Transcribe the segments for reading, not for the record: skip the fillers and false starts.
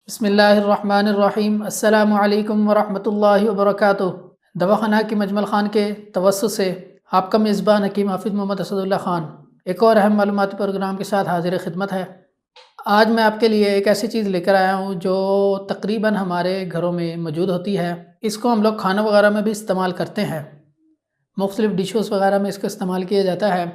بسم اللہ الرحمن الرحیم۔ السلام علیکم ورحمۃ اللہ وبرکاتہ۔ دواخانہ کی مجمل خان کے توسط سے آپ کا میزبان حکیم حافظ محمد اسد اللہ خان ایک اور اہم معلوماتی پروگرام کے ساتھ حاضر خدمت ہے۔ آج میں آپ کے لیے ایک ایسی چیز لے کر آیا ہوں جو تقریباً ہمارے گھروں میں موجود ہوتی ہے۔ اس کو ہم لوگ کھانا وغیرہ میں بھی استعمال کرتے ہیں، مختلف ڈشز وغیرہ میں اس کا استعمال کیا جاتا ہے،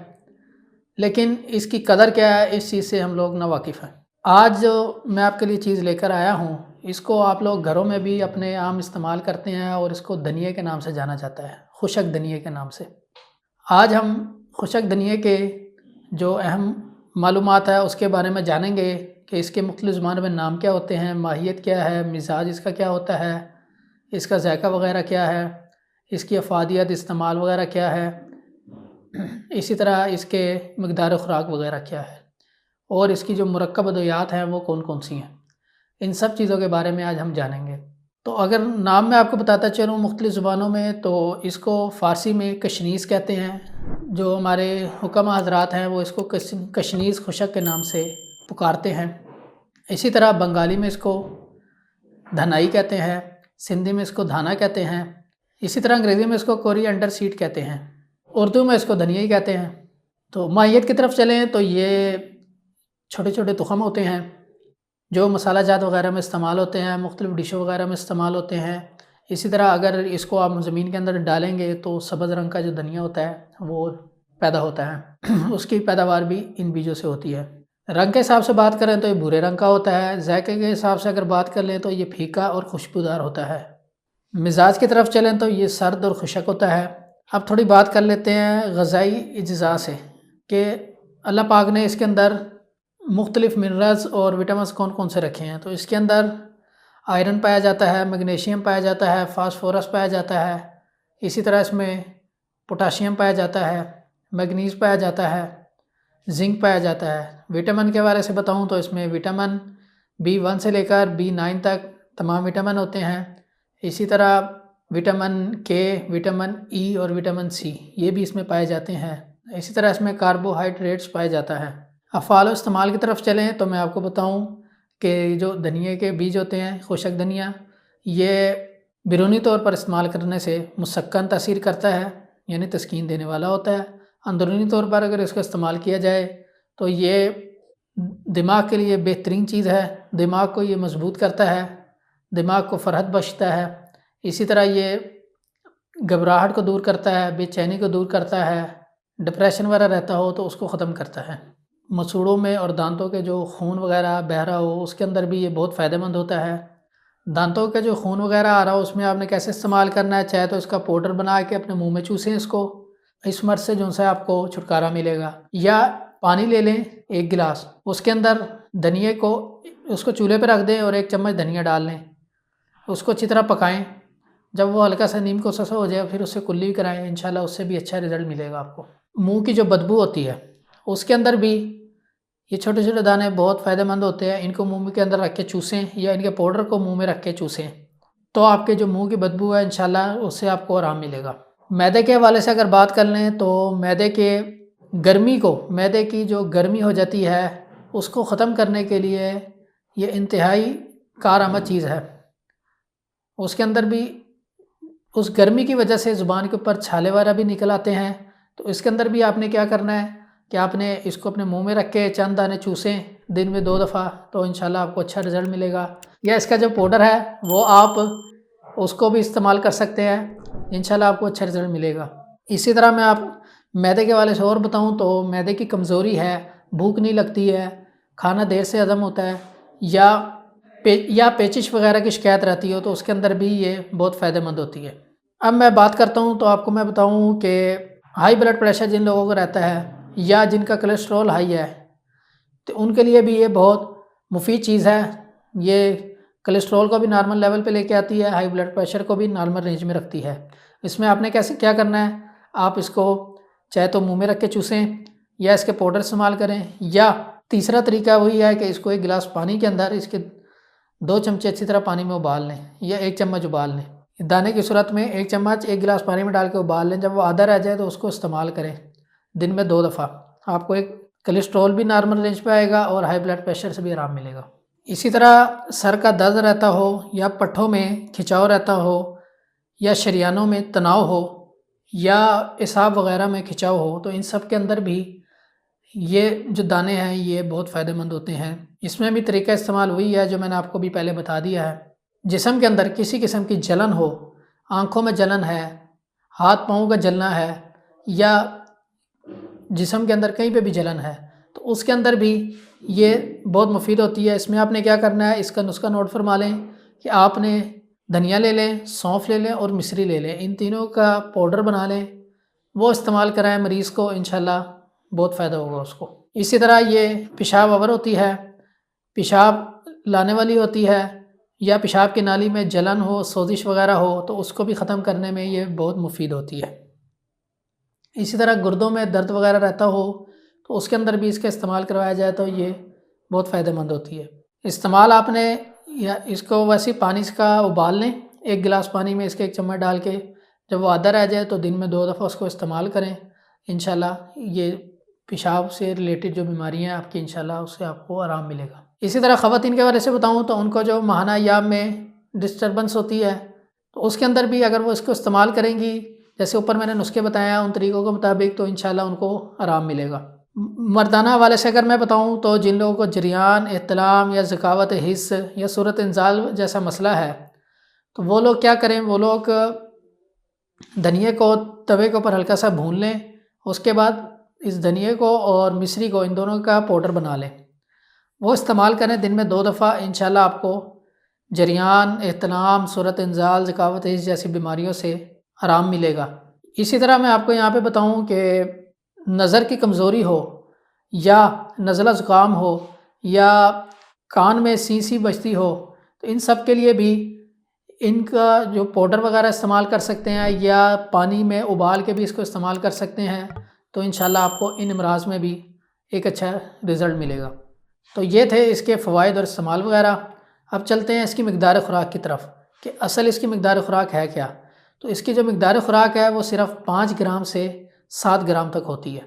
لیکن اس کی قدر کیا ہے اس چیز سے ہم لوگ ناواقف ہیں۔ آج جو میں آپ کے لیے چیز لے کر آیا ہوں اس کو آپ لوگ گھروں میں بھی اپنے عام استعمال کرتے ہیں، اور اس کو دھنیے کے نام سے جانا جاتا ہے، خشک دھنیے کے نام سے۔ آج ہم خشک دھنیے کے جو اہم معلومات ہے اس کے بارے میں جانیں گے کہ اس کے مختلف زبانوں میں نام کیا ہوتے ہیں، ماہیت کیا ہے، مزاج اس کا کیا ہوتا ہے، اس کا ذائقہ وغیرہ کیا ہے، اس کی افادیت استعمال وغیرہ کیا ہے، اسی طرح اس کے مقدار خوراک وغیرہ کیا ہے، اور اس کی جو مرکب ادویات ہیں وہ کون کون سی ہیں۔ ان سب چیزوں کے بارے میں آج ہم جانیں گے۔ تو اگر نام میں آپ کو بتاتا چلوں مختلف زبانوں میں، تو اس کو فارسی میں کشنیز کہتے ہیں، جو ہمارے حکمہ حضرات ہیں وہ اس کو کشنیز خشک کے نام سے پکارتے ہیں۔ اسی طرح بنگالی میں اس کو دھنائی کہتے ہیں، سندھی میں اس کو دھانا کہتے ہیں، اسی طرح انگریزی میں اس کو کوری انڈر سیڈ کہتے ہیں، اردو میں اس کو دھنیا ہی کہتے ہیں۔ تو ماہیت کی طرف چلیں تو یہ چھوٹے چھوٹے تخم ہوتے ہیں جو مسالہ جات وغیرہ میں استعمال ہوتے ہیں، مختلف ڈشوں وغیرہ میں استعمال ہوتے ہیں۔ اسی طرح اگر اس کو آپ زمین کے اندر ڈالیں گے تو سبز رنگ کا جو دھنیا ہوتا ہے وہ پیدا ہوتا ہے، اس کی پیداوار بھی ان بیجوں سے ہوتی ہے۔ رنگ کے حساب سے بات کریں تو یہ بھورے رنگ کا ہوتا ہے، ذائقے کے حساب سے اگر بات کر لیں تو یہ پھیکا اور خوشبودار ہوتا ہے۔ مزاج کی طرف چلیں تو یہ سرد اور خشک ہوتا ہے۔ اب تھوڑی بات کر لیتے ہیں غذائی اجزاء سے، کہ اللہ پاک نے اس کے اندر مختلف منرلز اور وٹامنس کون کون سے رکھے ہیں۔ تو اس کے اندر آئرن پایا جاتا ہے، میگنیشیم پایا جاتا ہے، فاسفورس پایا جاتا ہے، اسی طرح اس میں پوٹاشیم پایا جاتا ہے، میگنیز پایا جاتا ہے، زنک پایا جاتا ہے۔ وٹامن کے بارے سے بتاؤں تو اس میں وٹامن B1 سے لے کر B9 تک تمام وٹامن ہوتے ہیں۔ اسی طرح وٹامن کے، وٹامن ای اور وٹامن سی یہ بھی اس میں پائے جاتے ہیں۔ اسی طرح اس میں کاربوہائیڈریٹس پائے جاتا ہے۔ افعال و استعمال کی طرف چلیں تو میں آپ کو بتاؤں کہ جو دھنیے کے بیج ہوتے ہیں، خشک دھنیا، یہ بیرونی طور پر استعمال کرنے سے مسکن تاثیر کرتا ہے، یعنی تسکین دینے والا ہوتا ہے۔ اندرونی طور پر اگر اس کا استعمال کیا جائے تو یہ دماغ کے لیے بہترین چیز ہے، دماغ کو یہ مضبوط کرتا ہے، دماغ کو فرحت بخشتا ہے۔ اسی طرح یہ گھبراہٹ کو دور کرتا ہے، بے چینی کو دور کرتا ہے، ڈپریشن وغیرہ رہتا ہو تو اس کو ختم کرتا ہے۔ مسوڑوں میں اور دانتوں کے جو خون وغیرہ بہہ رہا ہو اس کے اندر بھی یہ بہت فائدہ مند ہوتا ہے۔ دانتوں کا جو خون وغیرہ آ رہا ہو اس میں آپ نے کیسے استعمال کرنا ہے، چاہے تو اس کا پاؤڈر بنا کے اپنے منہ میں چوسیں اس کو، اس مرض سے جو سے آپ کو چھٹکارا ملے گا، یا پانی لے لیں 1 گلاس، اس کے اندر دھنیے کو اس کو چولہے پہ رکھ دیں اور 1 چمچ دھنیا ڈال لیں، اس کو اچھی طرح پکائیں، جب وہ ہلکا سا نیم کو سسا ہو جائے پھر اس سے کلی کرائیں، انشاءاللہ اس سے بھی اچھا رزلٹ ملے گا آپ کو۔ منہ کی جو بدبو ہوتی ہے اس کے اندر بھی یہ چھوٹے چھوٹے دانے بہت فائدہ مند ہوتے ہیں، ان کو منہ کے اندر رکھ کے چوسیں، یا ان کے پاؤڈر کو منہ میں رکھ کے چوسیں تو آپ کے جو منہ کی بدبو ہے انشاءاللہ اس سے آپ کو آرام ملے گا۔ معدے کے حوالے سے اگر بات کر لیں تو معدے کے گرمی کو، معدے کی جو گرمی ہو جاتی ہے اس کو ختم کرنے کے لیے یہ انتہائی کارآمد چیز ہے۔ اس کے اندر بھی اس گرمی کی وجہ سے زبان کے اوپر چھالے وغیرہ بھی نکل آتے ہیں، تو اس کے اندر بھی آپ نے کیا کرنا ہے کہ آپ نے اس کو اپنے منہ میں رکھ کے چند دانے چوسیں دن میں 2 دفعہ، تو انشاءاللہ آپ کو اچھا رزلٹ ملے گا۔ یا اس کا جو پاؤڈر ہے وہ آپ اس کو بھی استعمال کر سکتے ہیں، انشاءاللہ آپ کو اچھا رزلٹ ملے گا۔ اسی طرح میں آپ معدے کے حوالے سے اور بتاؤں تو معدے کی کمزوری ہے، بھوک نہیں لگتی ہے، کھانا دیر سے ہضم ہوتا ہے، یا پیچش وغیرہ کی شکایت رہتی ہو تو اس کے اندر بھی یہ بہت فائدہ مند ہوتی ہے۔ اب میں بات کرتا ہوں تو آپ کو میں بتاؤں کہ ہائی بلڈ پریشر جن لوگوں کو رہتا ہے یا جن کا کولیسٹرول ہائی ہے تو ان کے لیے بھی یہ بہت مفید چیز ہے۔ یہ کولیسٹرول کو بھی نارمل لیول پہ لے کے آتی ہے، ہائی بلڈ پریشر کو بھی نارمل رینج میں رکھتی ہے۔ اس میں آپ نے کیا کرنا ہے، آپ اس کو چاہے تو منہ میں رکھ کے چوسیں، یا اس کے پاؤڈر استعمال کریں، یا تیسرا طریقہ وہی ہے کہ اس کو 1 گلاس پانی کے اندر اس کے 2 چمچے اچھی طرح پانی میں ابال لیں، یا 1 چمچ ابال لیں۔ دانے کی صورت میں 1 چمچ 1 گلاس پانی میں ڈال کے ابال لیں، جب وہ آدھا رہ جائے تو اس کو استعمال کریں دن میں 2 دفعہ۔ آپ کو ایک کولیسٹرول بھی نارمل رینج پہ آئے گا اور ہائی بلڈ پریشر سے بھی آرام ملے گا۔ اسی طرح سر کا درد رہتا ہو یا پٹھوں میں کھچاؤ رہتا ہو یا شریانوں میں تناؤ ہو یا اعصاب وغیرہ میں کھچاؤ ہو، تو ان سب کے اندر بھی یہ جو دانے ہیں یہ بہت فائدہ مند ہوتے ہیں۔ اس میں بھی طریقہ استعمال وہی ہے جو میں نے آپ کو بھی پہلے بتا دیا ہے۔ جسم کے اندر کسی قسم کی جلن ہو، آنکھوں میں جلن ہے، ہاتھ پاؤں کا جلنا ہے یا جسم کے اندر کہیں پہ بھی جلن ہے، تو اس کے اندر بھی یہ بہت مفید ہوتی ہے۔ اس میں آپ نے کیا کرنا ہے، اس کا نسخہ نوٹ فرما لیں کہ آپ نے دھنیا لے لیں، سونف لے لیں اور مصری لے لیں، ان تینوں کا پاؤڈر بنا لیں، وہ استعمال کرائیں مریض کو، انشاءاللہ بہت فائدہ ہوگا اس کو۔ اسی طرح یہ پیشاب آور ہوتی ہے، پیشاب لانے والی ہوتی ہے یا پیشاب کی نالی میں جلن ہو، سوزش وغیرہ ہو، تو اس کو بھی ختم کرنے میں یہ بہت مفید ہوتی ہے۔ اسی طرح گردوں میں درد وغیرہ رہتا ہو تو اس کے اندر بھی اس کا استعمال کروایا جائے تو یہ بہت فائدہ مند ہوتی ہے۔ استعمال آپ نے یا اس کو ویسے پانی کا ابال لیں، 1 گلاس پانی میں اس کے 1 چمچ ڈال کے، جب وہ آدھا رہ جائے تو دن میں 2 دفعہ اس کو استعمال کریں، انشاءاللہ یہ پیشاب سے ریلیٹڈ جو بیماریاں ہیں آپ کی، انشاءاللہ اس سے آپ کو آرام ملے گا۔ اسی طرح خواتین کے بارے سے بتاؤں تو ان کو جو ماہانہ ایام میں ڈسٹربنس ہوتی ہے تو اس کے اندر بھی اگر وہ اس کو استعمال کریں گی، جیسے اوپر میں نے نسخے بتایا ان طریقوں کے مطابق، تو انشاءاللہ ان کو آرام ملے گا۔ مردانہ حوالے سے اگر میں بتاؤں تو جن لوگوں کو جریان، احتلام یا ذکاوت حس یا صورت انزال جیسا مسئلہ ہے تو وہ لوگ کیا کریں، وہ لوگ دھنیے کو توے کے اوپر ہلکا سا بھون لیں، اس کے بعد اس دھنیے کو اور مصری کو، ان دونوں کا پاؤڈر بنا لیں، وہ استعمال کریں دن میں 2 دفعہ، انشاءاللہ آپ کو جریان، احتلام، صورت انزال، ذکاوت حس جیسی بیماریوں سے آرام ملے گا۔ اسی طرح میں آپ کو یہاں پہ بتاؤں کہ نظر کی کمزوری ہو یا نزلہ زکام ہو یا کان میں سی بجتی ہو تو ان سب کے لیے بھی ان کا جو پاؤڈر وغیرہ استعمال کر سکتے ہیں یا پانی میں ابال کے بھی اس کو استعمال کر سکتے ہیں، تو انشاءاللہ آپ کو ان امراض میں بھی ایک اچھا رزلٹ ملے گا۔ تو یہ تھے اس کے فوائد اور استعمال وغیرہ۔ اب چلتے ہیں اس کی مقدار خوراک کی طرف کہ اصل اس کی مقدار خوراک ہے کیا۔ تو اس کی جو مقدار خوراک ہے وہ صرف 5 گرام سے 7 گرام تک ہوتی ہے،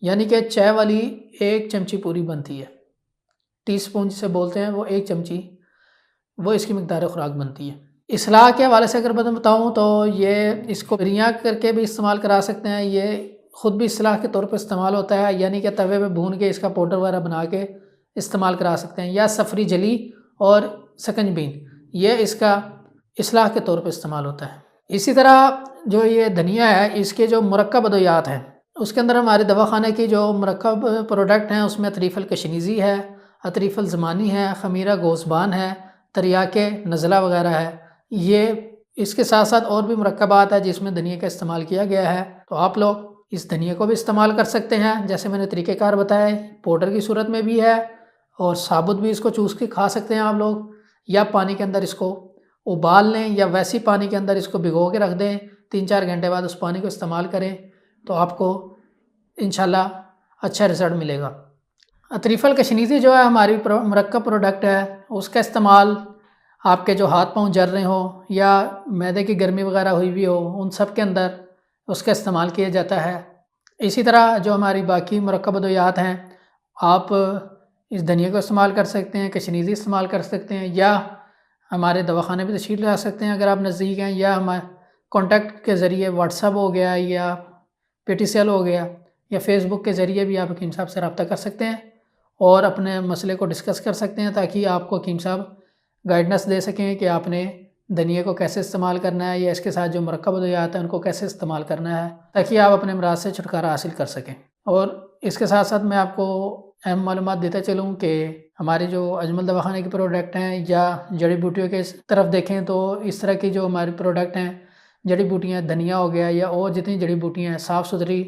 یعنی کہ چائے والی 1 چمچی پوری بنتی ہے، ٹی سپون جسے بولتے ہیں، وہ 1 چمچی وہ اس کی مقدار خوراک بنتی ہے۔ اصلاح کے حوالے سے اگر میں بتاؤں تو یہ اس کو ریاں کر کے بھی استعمال کرا سکتے ہیں، یہ خود بھی اصلاح کے طور پر استعمال ہوتا ہے، یعنی کہ توے پہ بھون کے اس کا پاؤڈر وغیرہ بنا کے استعمال کرا سکتے ہیں، یا سفری جلی اور سکنج بین، یہ اس کا اصلاح کے طور پہ استعمال ہوتا ہے۔ اسی طرح جو یہ دھنیا ہے، اس کے جو مرکب ادویات ہیں اس کے اندر ہمارے دواخانے کی جو مرکب پروڈکٹ ہیں اس میں اطریف الکشنیزی ہے، اطریف الزمانی ہے، خمیرہ گوزبان ہے، تریاک نزلہ وغیرہ ہے۔ یہ اس کے ساتھ ساتھ اور بھی مرکبات ہیں جس میں دھنیا کا استعمال کیا گیا ہے، تو آپ لوگ اس دھنیا کو بھی استعمال کر سکتے ہیں، جیسے میں نے طریقہ کار بتایا ہے، پاؤڈر کی صورت میں بھی ہے اور ثابت بھی اس کو چوس کے کھا سکتے ہیں آپ لوگ، یا پانی کے اندر اس کو ابال لیں یا ویسی پانی کے اندر اس کو بھگو کے رکھ دیں، 3-4 گھنٹے بعد اس پانی کو استعمال کریں تو آپ کو انشاءاللہ اچھا رزلٹ ملے گا۔ اطریف الکشنیزی جو ہے ہماری مرکب پروڈکٹ ہے، اس کا استعمال آپ کے جو ہاتھ پاؤں جل رہے ہوں یا معدے کی گرمی وغیرہ ہوئی بھی ہو، ان سب کے اندر اس کا استعمال کیا جاتا ہے۔ اسی طرح جو ہماری باقی مرکب ادویات ہیں، آپ اس دھنیا کو استعمال کر سکتے ہیں، کشنیزی استعمال کر سکتے ہیں، یا ہمارے دواخانے پہ تشریف لا سکتے ہیں اگر آپ نزدیک ہیں، یا ہمارے کانٹیکٹ کے ذریعے واٹس ایپ ہو گیا یا پی ٹی سی ایل ہو گیا یا فیس بک کے ذریعے بھی آپ حکیم صاحب سے رابطہ کر سکتے ہیں اور اپنے مسئلے کو ڈسکس کر سکتے ہیں، تاکہ آپ کو حکیم صاحب گائیڈنس دے سکیں کہ آپ نے دھنیا کو کیسے استعمال کرنا ہے یا اس کے ساتھ جو مرکب ادویات ہیں ان کو کیسے استعمال کرنا ہے، تاکہ آپ اپنے امراض سے چھٹکارا حاصل کر سکیں۔ اور اس کے ساتھ ساتھ میں آپ کو اہم معلومات دیتا چلوں کہ ہمارے جو اجمل دواخانے کے پروڈکٹ ہیں یا جڑی بوٹیوں کے طرف دیکھیں تو اس طرح کی جو ہمارے پروڈکٹ ہیں، جڑی بوٹیاں، دھنیا ہو گیا یا اور جتنی جڑی بوٹیاں ہیں، صاف ستھری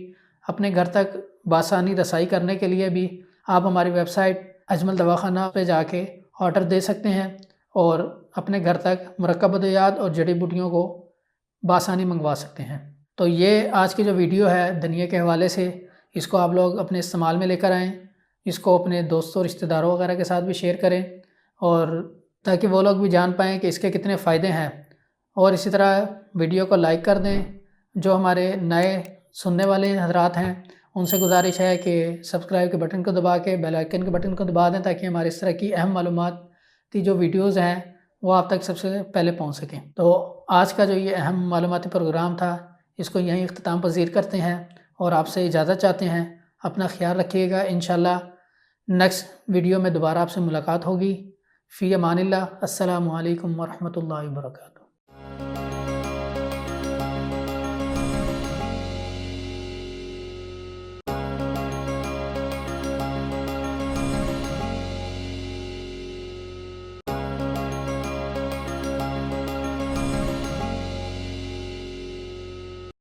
اپنے گھر تک بآسانی رسائی کرنے کے لیے بھی آپ ہماری ویب سائٹ اجمل دواخانہ پہ جا کے آرڈر دے سکتے ہیں اور اپنے گھر تک مرکب ادویات اور جڑی بوٹیوں کو بآسانی منگوا سکتے ہیں۔ تو یہ آج کی جو ویڈیو ہے دھنیا کے حوالے سے، اس کو آپ لوگ اپنے استعمال میں لے کر آئیں، اس کو اپنے دوستوں، رشتہ داروں وغیرہ کے ساتھ بھی شیئر کریں، اور تاکہ وہ لوگ بھی جان پائیں کہ اس کے کتنے فائدے ہیں، اور اسی طرح ویڈیو کو لائک کر دیں۔ جو ہمارے نئے سننے والے حضرات ہیں ان سے گزارش ہے کہ سبسکرائب کے بٹن کو دبا کے بیل آئکن کے بٹن کو دبا دیں تاکہ ہمارے اس طرح کی اہم معلوماتی جو ویڈیوز ہیں وہ آپ تک سب سے پہلے پہنچ سکیں۔ تو آج کا جو یہ اہم معلوماتی پروگرام تھا اس کو یہیں اختتام پذیر کرتے ہیں اور آپ سے اجازت چاہتے ہیں۔ اپنا خیال رکھیے گا، انشاءاللہ نیکسٹ ویڈیو میں دوبارہ آپ سے ملاقات ہوگی۔ فی امان اللہ، السلام علیکم ورحمۃ اللہ وبرکاتہ۔